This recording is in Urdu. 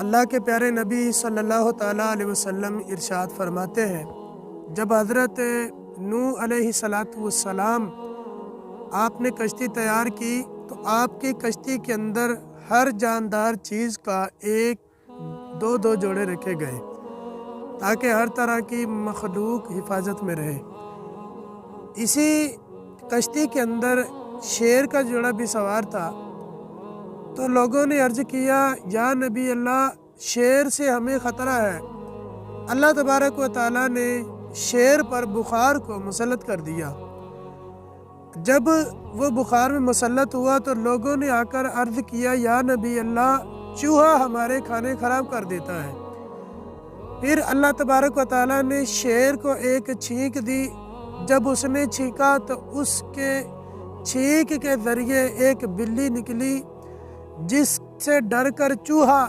اللہ کے پیارے نبی صلی اللہ تعالیٰ علیہ وسلم ارشاد فرماتے ہیں، جب حضرت نوح علیہ السلام آپ نے کشتی تیار کی تو آپ کی کشتی کے اندر ہر جاندار چیز کا ایک دو جوڑے رکھے گئے تاکہ ہر طرح کی مخلوق حفاظت میں رہے۔ اسی کشتی کے اندر شیر کا جوڑا بھی سوار تھا، تو لوگوں نے عرض کیا، یا نبی اللہ، شیر سے ہمیں خطرہ ہے۔ اللہ تبارک و تعالیٰ نے شیر پر بخار کو مسلط کر دیا۔ جب وہ بخار میں مسلط ہوا تو لوگوں نے آ کر عرض کیا، یا نبی اللہ، چوہا ہمارے کھانے خراب کر دیتا ہے۔ پھر اللہ تبارک و تعالیٰ نے شیر کو ایک چھینک دی۔ جب اس نے چھینکا تو اس کے چھینک کے ذریعے ایک بلی نکلی، جس سے ڈر کر چوہا